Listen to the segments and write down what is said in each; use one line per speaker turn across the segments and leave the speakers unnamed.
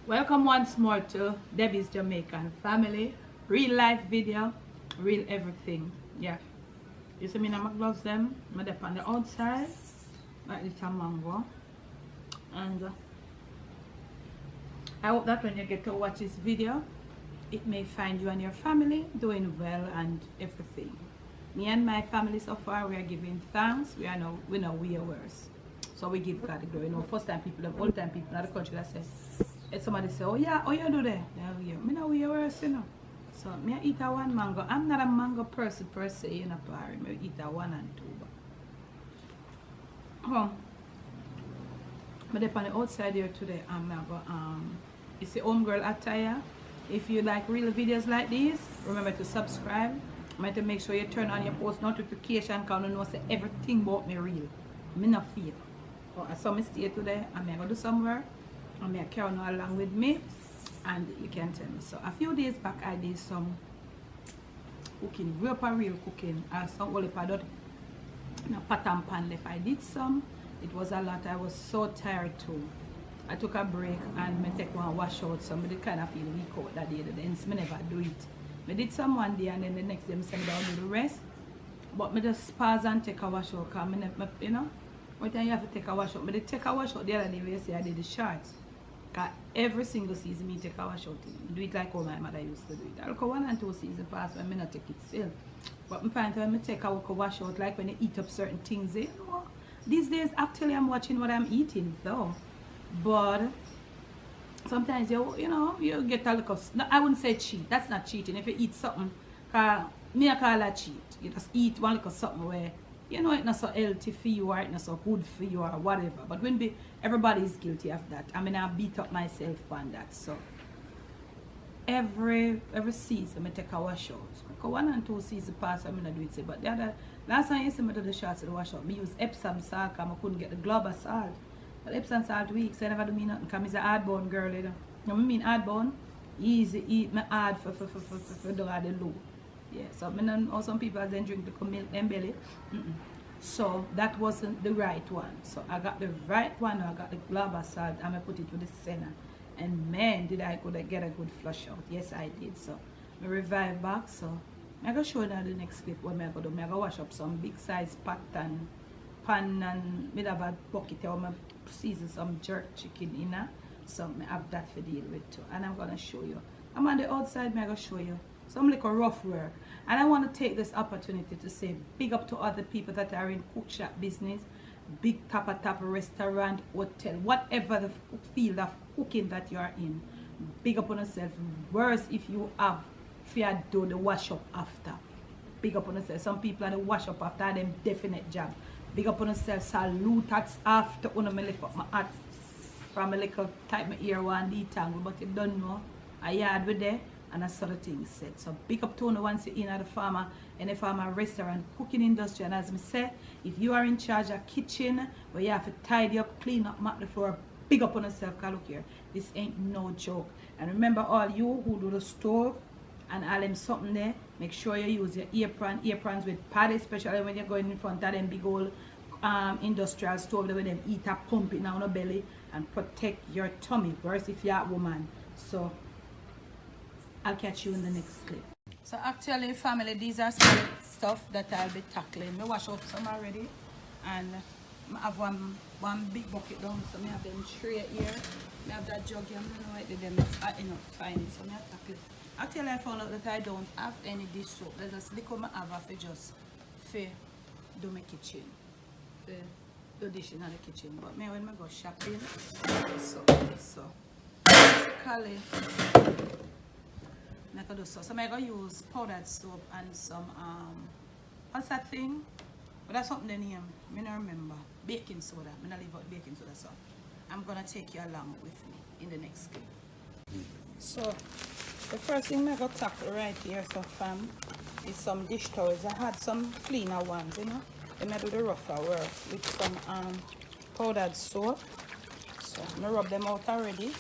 Welcome once more to Debbie's Jamaican family. Real life video, real everything. Yeah. You see me in my gloves them, I'm up on the outside, like this a mango. And I hope that when you get to watch this video, it may find you and your family doing well and everything. Me and my family so far, we are giving thanks. We know we are worse. So we give God the glory. You know, first time people, the old time people in the country that say, if somebody say, oh yeah, oh you do that? Yeah, me know we are worse, you know. So me I eat a one mango. I'm not a mango person per se, you know, Pari. Me eat a one and two. But up on the outside here today, I'm go it's a homegirl attire. If you like real videos like these, remember to subscribe. Remember to make sure you turn on your post notification because you know say everything about me real. Me not feel. Oh, I saw me stay today. I'm going to do somewhere. I'm going to carry on along with me. And you can tell me. So a few days back I did some cooking. Real cooking. Some only pot and pan left. I did some. It was a lot. I was so tired too. I took a break and I take one wash out. Somebody kind of feel weak out that day. Then I never do it. I did some one day and then the next day I said I'll do the rest. But I just pause and take a wash out because you know, what time you have to take a wash out. But I take a wash out the other day where you say I did the shorts. Because every single season me take a wash out. Do it like how my mother used to do it. I'll go 1 and 2 seasons pass when I not take it still. But I find when I take a wash out, like when you eat up certain things, you know, these days actually I'm watching what I'm eating though. But sometimes you know you get a little, no, I wouldn't say cheat. That's not cheating. If you eat something, me I call that cheat. You just eat one little something where you know it's not so healthy for you or it's not so good for you or whatever. But everybody is guilty of that. I mean I beat up myself on that. So every season I take a wash out. I go 1 and 2 seasons pass I'm not do it. But the other last time you see me do the shots of the wash out, I use Epsom salt because I couldn't get the Glover salt. But Epsom salt weak, so I never do me nothing because I'm a hard-bone girl, you know. You know what I mean hard-bone? Easy eat, me hard for do all the low. Yeah, so I know some people then drink the milk and belly. So that wasn't the right one. So I got the right one, I got the Glover salt and I put it with the center. And man, did I could get a good flush out. Yes, I did. So I revive back. So I'm going to show you now the next clip what I'm going to do. I'm going to wash up some big size pot and pan and I have a bucket where I season some jerk chicken in there. So I have that for deal with too. And I'm going to show you. I'm on the outside, I'm going to show you some little rough work. And I want to take this opportunity to say big up to other people that are in cook shop business, big top restaurant, hotel, whatever the field of cooking that you are in. Big up on yourself. Worse if you have fear do the wash up after. Big up on yourself. Some people are the wash up after them definite job. Big up on yourself. Salute that's after when I lift up my hat from a little type my ear one detangle, but you don't know. I yard with there. And that's sort of thing said. So big up to no once you're in at the farmer and a farmer restaurant, cooking industry. And as I say, if you are in charge of kitchen where you have to tidy up, clean up, mop the floor, big up on yourself, because look here, this ain't no joke. And remember all you who do the stove and all them something there, make sure you use your aprons with pad, especially when you're going in front of them big old industrial stove where them eat a pump it down the belly and protect your tummy, worse if you're a woman. So I'll catch you in the next clip. So actually family, these are some stuff that I'll be tackling. I wash out some already and I have one big bucket down, so I have them tray here. I have that jug here, I don't know why they them fine, so I tackle it. Actually I found out that I don't have any dish soap. There's just little I have for just for do my kitchen. For do dish in the kitchen. But me when I go shopping, so basically I can do so. So I'm going to use powdered soap and some what's that thing? But that's something in here. I don't remember. Baking soda. I'm going to leave out baking soda. So I'm going to take you along with me in the next clip. So the first thing I'm going to tackle right here, so fam, is some dish towels. I had some cleaner ones, you know. I'm going to do the rougher work with some powdered soap. So I'm going to rub them out already.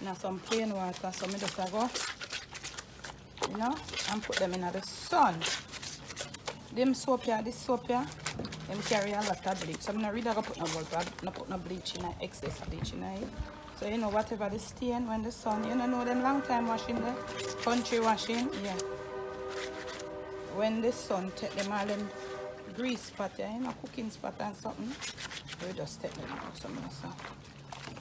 Now some plain water. So I'm just going to go, you know, and put them in the sun. Them soap here, this soap here, them carry a lot of bleach. So I'm not really going to put no bleach in, excess bleach in it. So you know, whatever the stain when the sun, you know them long time washing, the country washing, yeah. When the sun take them all them grease spot, yeah, you know, cooking spot and something, we just take them out. So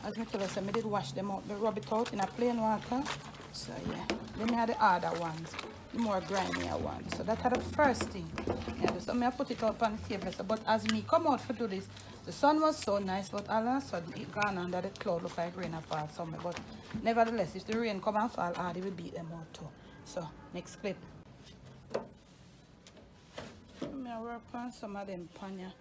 as I tell you, I did wash them out, but rub it out in a plain water. So yeah, then I had the other ones, the more grimier ones. So that's the first thing. Yeah, so I put it up on the table. So, but as me come out to do this, the sun was so nice, but all of a sudden it gone under the cloud, look like rain and fall somewhere. But nevertheless, if the rain come and fall hard, it will beat them out too. So next clip. I work on some of them panya.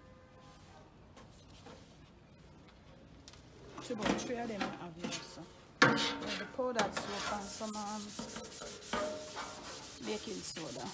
About 3 of them I have here, so the powdered soap and some baking soda.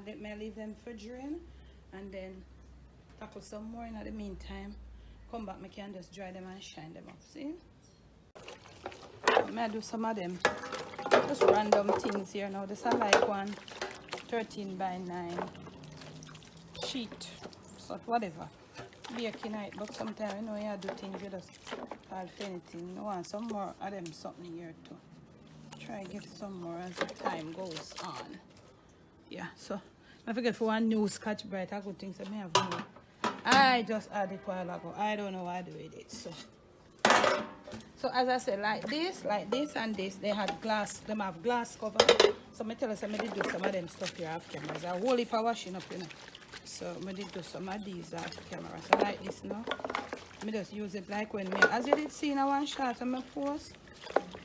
Then I leave them for drain and then tackle some more in the meantime. Come back, I can just dry them and shine them up. See? I may do some of them. Just random things here now. This is like one 13 by 9 sheet. So whatever. Baking it, but sometimes you know you do things you just call for anything. You want some more of them something here too. Try to get some more as the time goes on. Yeah, so I forget for one new Scotch Brite, I could think so may have no. I just added it a while ago. I don't know what I do with it. So as I said, like this and this, they had glass, them have glass cover. So I tell us I did do some of them stuff here off camera. There's a whole heap of washing up, you know. So I did do some of these off camera. So like this now. I just use it like when me, as you did see in one shot on my post.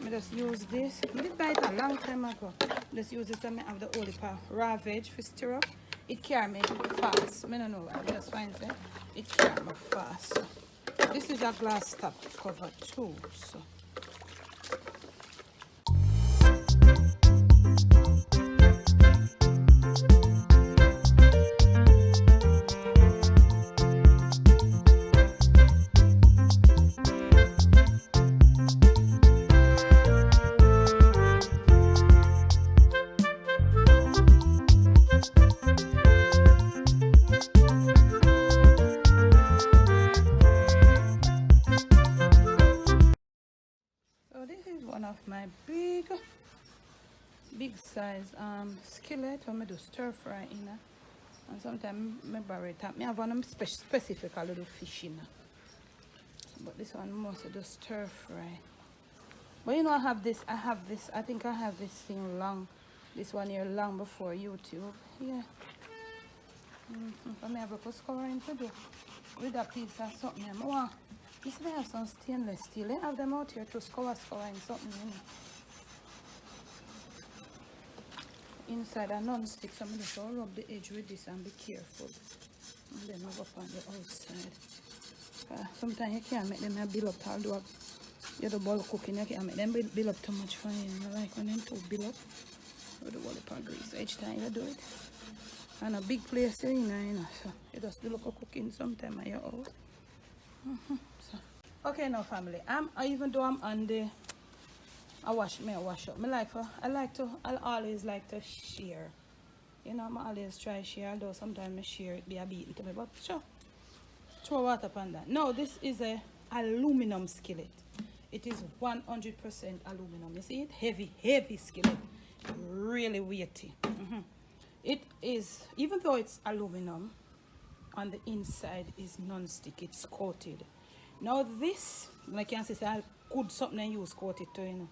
I just use this. I did buy it a long time ago. Just use it and I have the whole heap of raw veg for stir up. It carry me fast. I don't know why. I just find that it carry me fast. So this is a glass top cover too. So my big size skillet when I do stir fry in and sometimes I bury it up. I have one specific a little fish in but this one mostly do stir fry. But you know I have this, I think I have this thing long, this one here long before YouTube. Yeah. I have a scouring to do with a piece of something. You see they have some stainless steel. They have them out here to scouring something, you know. Inside a non-stick, so I'm just going to rub the edge with this and be careful. And then I'll go up on the outside. Sometimes you can't make them build up, although you do bulk cooking, you can't make them build up too much for you. I like when them too build up with the whole of grease each time you do it. And a big place here, you know, so you just do look at cooking sometime at your house. So. Okay now family, even though I'm on the I wash up. I always like to share. You know, I always try share, although sometimes I share it be a beating to me, but sure. Throw water upon that. No, this is a aluminum skillet. It is 100% aluminum. You see it? Heavy skillet. Really weighty. It is, even though it's aluminum, on the inside is non-stick. It's coated. Now this, like I can say, good something and use coated too, you know.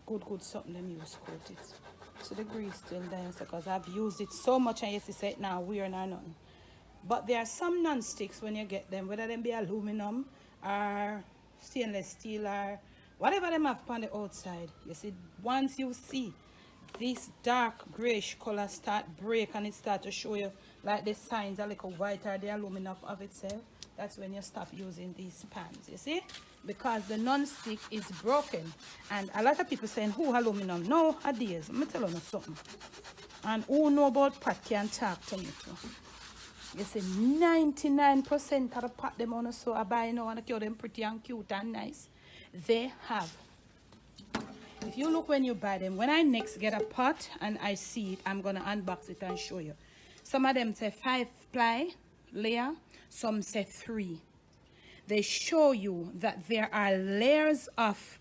Good something and use coated. So the grease still there because I've used it so much and yes, say it now weird or nothing. But there are some non-sticks when you get them, whether them be aluminum or stainless steel or whatever them have on the outside. You see, once you see this dark grayish color start break and it start to show you like the signs are like a white or the aluminum of itself, that's when you stop using these pans, you see, because the non-stick is broken. And a lot of people saying, who aluminum? No, ideas. Let me tell you something. And who know about pot can talk to me too. You see, 99% of the pot them on so I buy now and I keep them pretty and cute and nice. They have. If you look when you buy them, when I next get a pot and I see it, I'm gonna unbox it and show you. Some of them say 5-ply layer, some say 3. They show you that there are layers of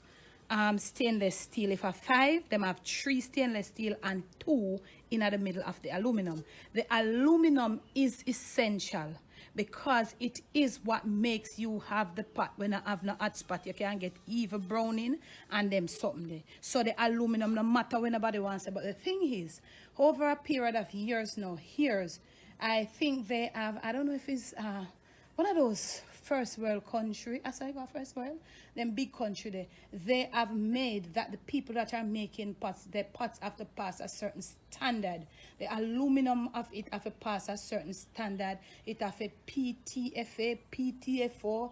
stainless steel. If a 5, them have 3 stainless steel and 2 in the middle of the aluminum. The aluminum is essential because it is what makes you have the pot. When I have no hot spot, you can get even browning and them something there. So the aluminum, no matter when nobody wants it. But the thing is, over a period of years now, I think they have, I don't know if it's one of those first world country, as I got first world, them big country there, they have made that the people that are making pots, their pots have to pass a certain standard. The aluminum of it have to pass a certain standard. It have a PTFA, PTFO,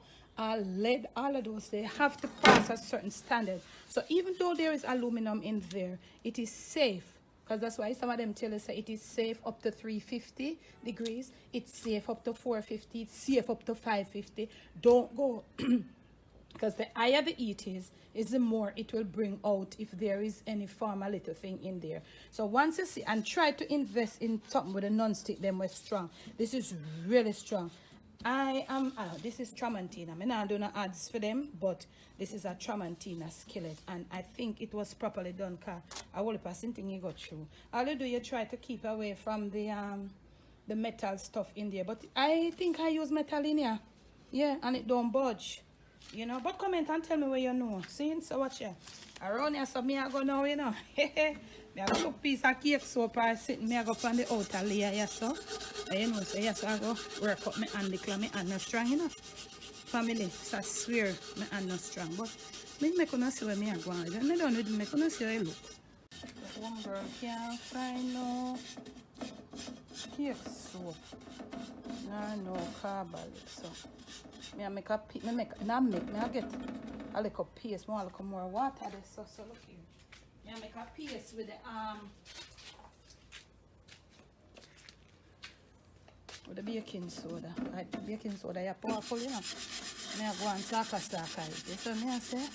lead, all of those, they have to pass a certain standard. So even though there is aluminum in there, it is safe. Because that's why some of them tell us that it is safe up to 350 degrees. It's safe up to 450. It's safe up to 550. Don't go. Because the higher the heat is the more it will bring out if there is any form, a little thing in there. So once you see, and try to invest in something with a non-stick, them was strong. This is really strong. This is Tramontina. I'm not doing ads for them, but this is a Tramontina skillet, and I think it was properly done. Cause I will person thing you got through. All you do, you try to keep away from the metal stuff in there, but I think I use metal in here, yeah, and it don't budge, you know. But comment and tell me where you know. See, so watch here. Around here, so me I go now, you know. Me I go took piece of cake soap or sitting me I go on the outer layer, yes, so. And you know, so yes, I go work up my hand because my hand not strong enough. Family, so I swear my hand not strong. But me make you see where me I go on. I don't need to make you see how I look. One girl can't find no cake soap. No carbon. So me I make a me I get a little paste, more a little more water there. So look here. Me I make a paste with the with the baking soda. Like the baking soda is powerful, you know. Me I go and saka it. You see me I say?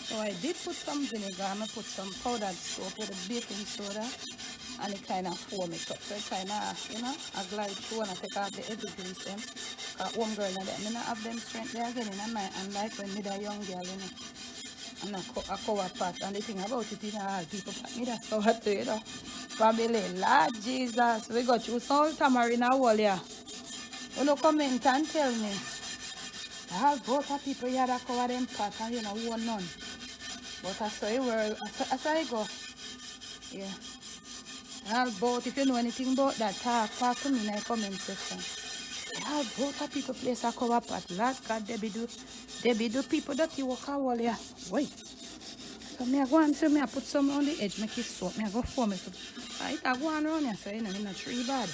So I did put some vinegar and I put some powdered soap with the baking soda, and it kind of foam it up. So it kind of, you know, I glide through and I take off the heavy grease them. One girl and them, I not have them strength there again in my hand like when me a young girl, you know. And I cover pot, and the thing about it, you know, all people pat me that cover too, you know. Family, Lord Jesus, we got you some tamarind a wall here. You know, comment and tell me. I have both of people here that cover them pot and you know, one none. But I saw it where I go. Yeah. All about, if you know anything about that, talk to me in the comment section. All both of people place a cover pot. Lord God, they be do people that you walk a wall here. Wait. So me I go and say me I put some on the edge, make it soak. Me I go form it. I go on around here, so you know, in a tree bad.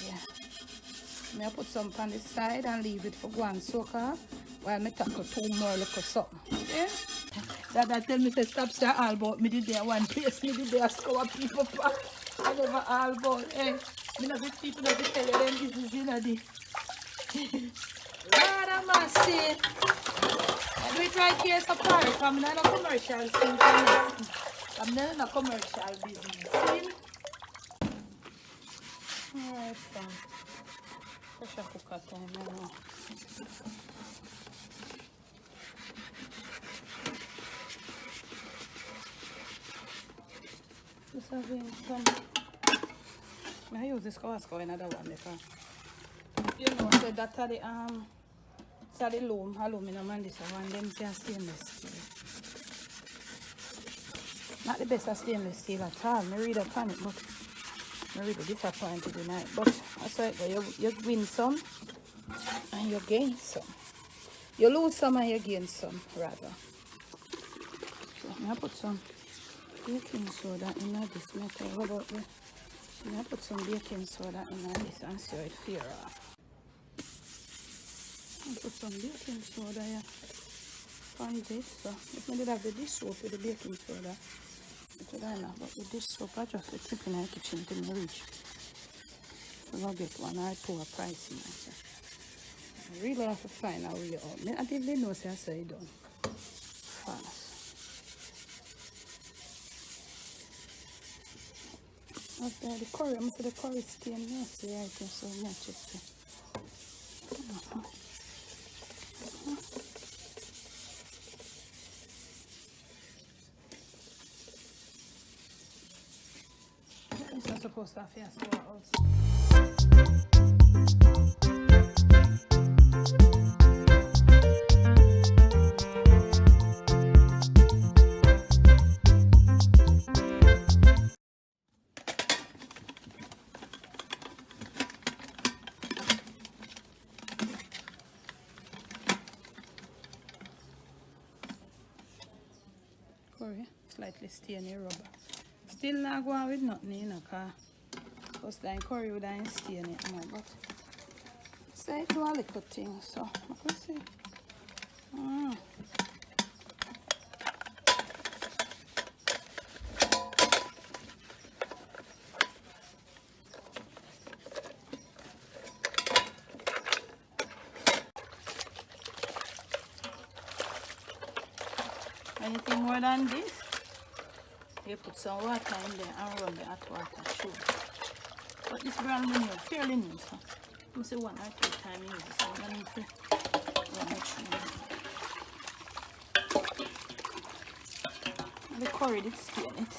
Yeah. Me I put some on the side and leave it for go and soak off while me tackle 2 more little something. Yeah? That tell me to stop say all about me did there one place, me did there scour people back. I never all about, hey, me not the people that tell you them business, you know this. Lord have mercy. I do it right here so far, because I'm not a commercial thing. I'm not in a commercial business. See? Alright, fine. pressure cooker time now. Just having some. I use this Costco another one because you know so that are the it's the aluminum and this one them say stainless steel. Not the best of stainless steel at all. I read upon it, but I'm really disappointed tonight. But I saw it, you win some and you gain some. You lose some and you gain some, rather. So I put some baking soda in this metal. How about this? I put some baking soda in this and see how it feel off. I put some baking soda here on this. So if I did have the dish soap with the baking soda, it would have, but the dish soap I just keep in the kitchen till I reach. So I'll get one or two a price in it. I really have to find a way out. I didn't know say I saw it done fast. Okay, the curry, I'm say the curry stain nasty right here, so I'm check it. This is supposed to have here store also. Curry, slightly stainy rubber. Still not going with nothing, you know, because first time curry would have stain it more, but it's like do a little thing, so I can see. Anything more than this, you put some water in there and run the hot water through. But this brand new, fairly new, so I'm say 1 or 2 times use this, so I need to run it through. And the curry did stain it.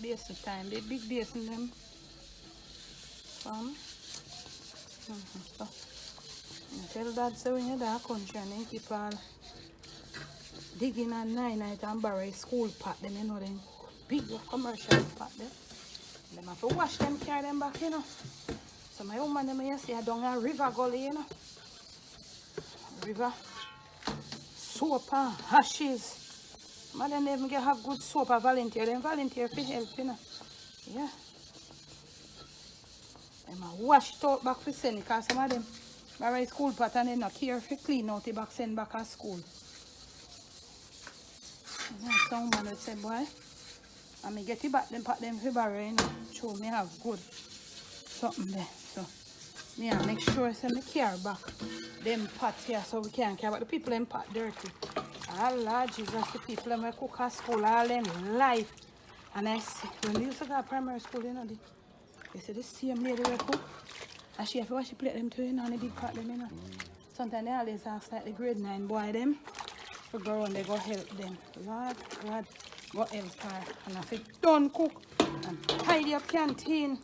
Basin time, the big basin them from so I tell Dad so when you're there country and then keep all digging at night and borrow school pot them, you know, them big commercial pot them. Them have to wash them, carry them back, you know. So my woman them you see down a river gully, you know. River soap and ashes. Man, they never get have good soap or volunteer. They volunteer for help, you know. Yeah. They wash it out back for send because some of them buy school pot and they not care for clean out the back, send back at school. Yeah, some man would say, boy, I may get it back them pot them for borrow, you know. Show me have good something there. So me I make sure so me care back them pot here so we can care about the people in pot dirty. Oh Lord Jesus, the people that cook at school all them life. And I see, when they used to go to primary school, you know, they see the same lady who cook. And she have to wash the plate them too, you know, and the big pot them, you know. Sometimes they always ask like the grade 9 boy them to go around, they go help them. Lord, God, go help her. And I say, don't cook and tidy up canteen.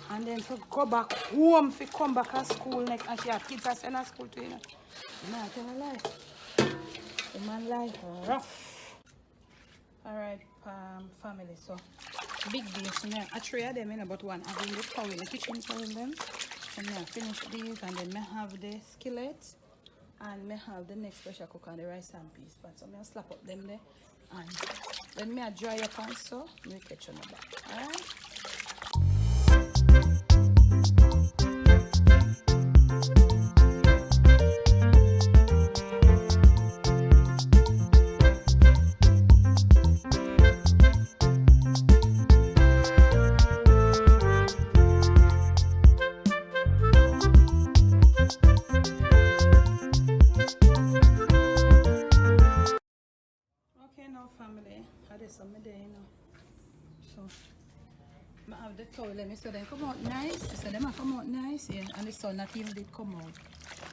And then to go back home, to come back at school next, and she have kids that send her school to, you know. You know, I tell her life. The man life rough. Alright, family, so big dish now. I three of them, you know, but one having the towel in the kitchen for them. And I finish these, and then I have the skillet, and I have the next pressure cooker and the rice and peas. But so I slap up them there, and then I dry up and so I catch on the back. Alright. know. So I have the towel, let me so they come out nice. So them come out nice, yeah. And the sun not even did come out.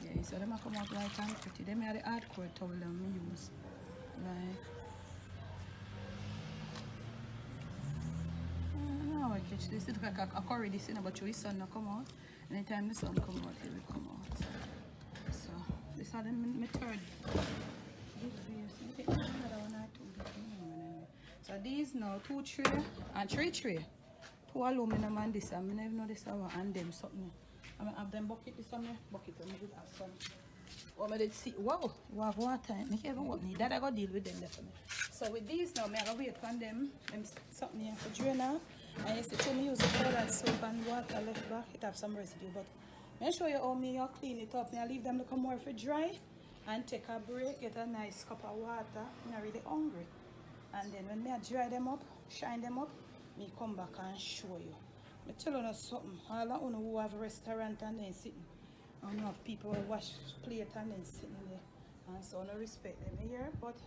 Yeah, so them come out like and pretty. Them are the hardcore towel that we use. Like I catch this. It look like a curry this, you know, but the sun not come out. Anytime the sun come out, it will come out. So this is my third. So these now 2 tray and 3 tray. 2 aluminum and this. I never know this one and them something. I have them bucket this one bucket and I have some. What I did see, wow, we have water. I can't even what need that. I got deal with them definitely. So with these now, I gotta wait on them something here for drain now. And you see, to me use the toilet soap and water left back. It have some residue, but I'll show you how me clean it up. Now leave them look more for dry and take a break, get a nice cup of water. I'm not really hungry. And then when I dry them up, shine them up, me come back and show you. I tell you something. All of you who have a restaurant and then sitting. I don't know if people wash plate and then sitting there. And so I don't respect them here. But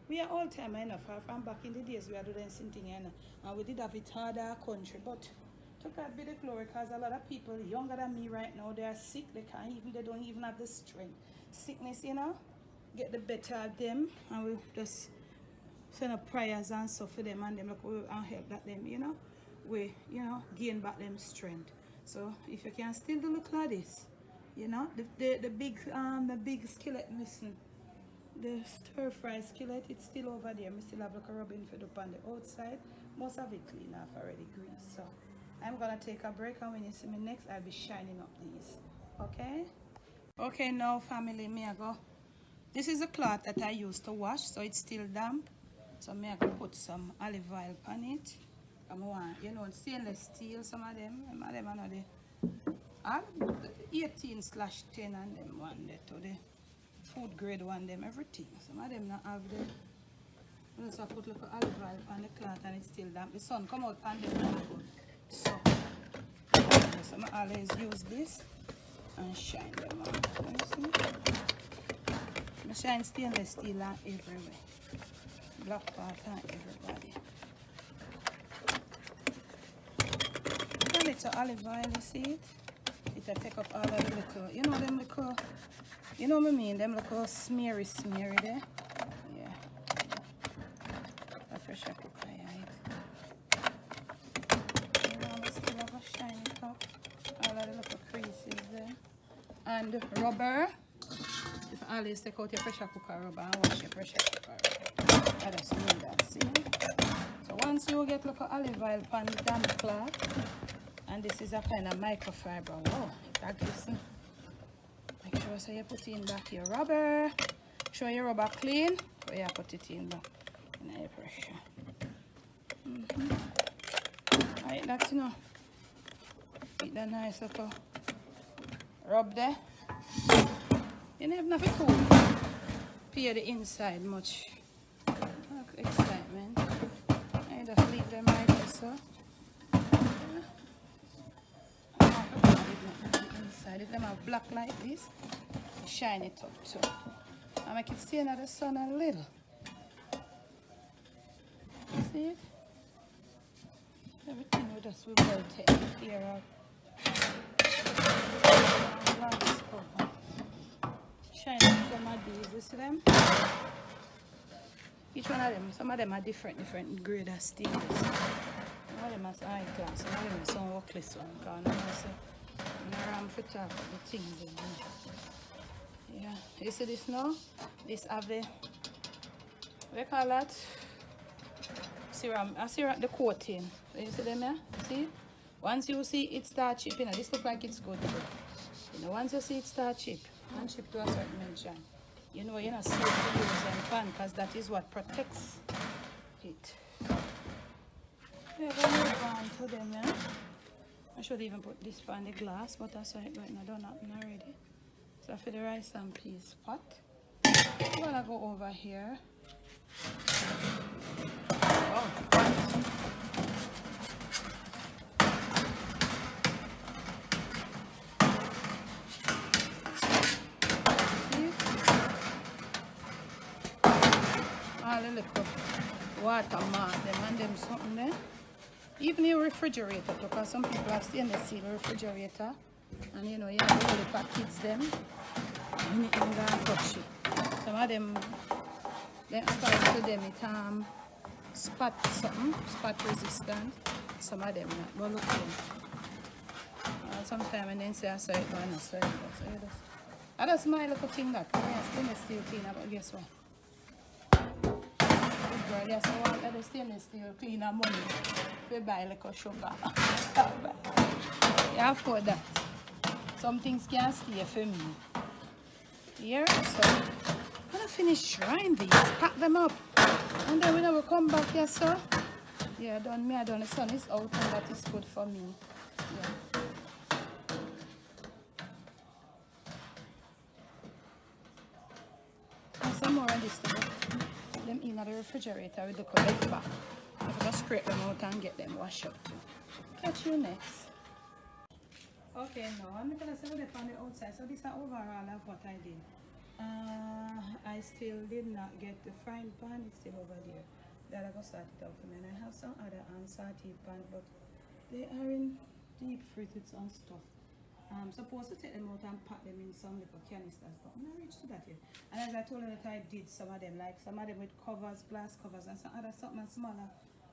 we are all time enough. From back in the days we are doing something here. And we did have it harder country. But to God be the glory, because a lot of people younger than me right now, they are sick. They don't even have the strength. Sickness, you know, get the better of them. And we just send up prayers and stuff for them and them look and help that them, you know, we, you know, gain back them strength. So if you can still do look like this, you know, the big skillet missing. The stir fry skillet, it's still over there. I still have like a rubbing for up on the outside. Most of it clean off already grease. So I'm gonna take a break, and when you see me next, I'll be shining up these. Okay? Okay, now family, me I go. This is a cloth that I used to wash, so it's still damp. So me I go put some olive oil on it. I'm want, you know, stainless steel, some of them are not the 18/10 and them one there to the food grade one them everything. Some of them not have the. So I put like olive oil on the cloth and it's still damp. The sun come out on them really good. So I always use this and shine them out. Can you see? I shine stainless steel on everywhere. Black part on everybody. A little olive oil, you see it? It'll take up all of the little, you know them little, you know what I mean? Them little smeary there. Yeah. A pressure cooker, yeah. You know, we still have a shine it up. All of the little creases there. And rubber. If I always take out your pressure cooker rubber and wash your pressure cooker rubber. I just need that, see? So once you get like a olive oil pan the damp cloth, and this is a kind of microfiber. Wow, it glisten. Make sure so you put in back your rubber. Make sure your rubber clean, but you put it in back in your pressure. Like that, you know. Get that nice little rub there. You never have to cool. Peel the inside much. Excitement. I just leave them right there, so. Inside, if them are black like this, shine it up too. I make it stay in the sun a little. See it? Everything will just be well taken care of. Shine up some of these, you see them? Each one of them, some of them are different grade of stainless. Some of them are high class, some of them are some workless one. Because I'm fit to talk about the things in here. Yeah, you see this now? This have the, what do you call that? Serum, the coating. You see them here? See? Once you see it start chipping, you know, this look like it's good. You know, once you see it start chip, and chip to a certain mention, you know you're not safe to use them pan, because that is what protects it. Yeah, we'll move on to them, yeah? I should even put this on the glass, but that's why right now don't happen already. So for the rice and peas pot, I'm gonna go over here. Oh, water mark them and them something there. Even your refrigerator, because some people have stainless steel refrigerator, and you know, you have to look at kids them, and you can go and touch it. Some of them, according to them, it spot something, spot resistant. Some of them not, but look them. Sometimes and then say I saw it, but I saw it. I just my little thing that stainless steel cleaner, but guess what? Girl, yes, I want the stainless steel cleaner money. We buy like a sugar. You afford that. Some things can't stay for me. Here, so I'm gonna finish drying these, pack them up. And then when we come back here, so yeah, I done the sun is out and that is good for me. Yeah. And some more of this stuff. Them in the refrigerator with the correct back. I'm gonna scrape them out and get them washed up. Catch you next. Okay, now I'm gonna say what on the outside. So this is overall of what I did. I still did not get the frying pan, it's still over there. That I go start it out for me. And I have some other unsalted pan, but they are in deep freezers and stuff. I'm supposed to take them out and pack them in some little canisters, but I'm not reached to that yet. And as I told you that I did some of them, like some of them with covers, glass covers, and some other something smaller,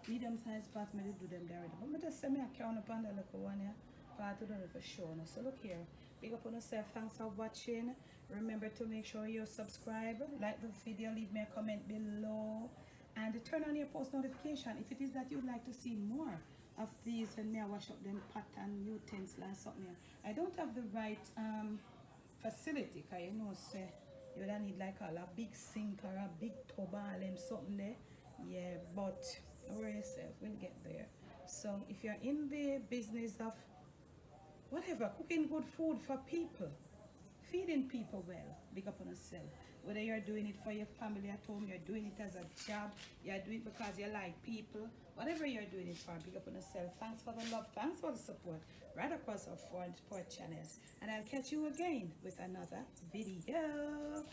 medium-sized parts, maybe do them there already. But I just send me a count upon the little one here, part of the for sure. So look here, big up on yourself, thanks for watching. Remember to make sure you subscribe, like the video, leave me a comment below, and turn on your post notification if it is that you'd like to see more of these when I wash up them pot and utensils and something here. I don't have the right facility, because you know say you don't need like a big sink or a big tub or them something there. Yeah, but worry yourself, we'll get there. So if you're in the business of whatever, cooking good food for people, feeding people well, big up on yourself. Whether you're doing it for your family at home, you're doing it as a job, you're doing it because you like people, whatever you're doing it for, big up on yourself. Thanks for the love, thanks for the support right across our four channels. And I'll catch you again with another video.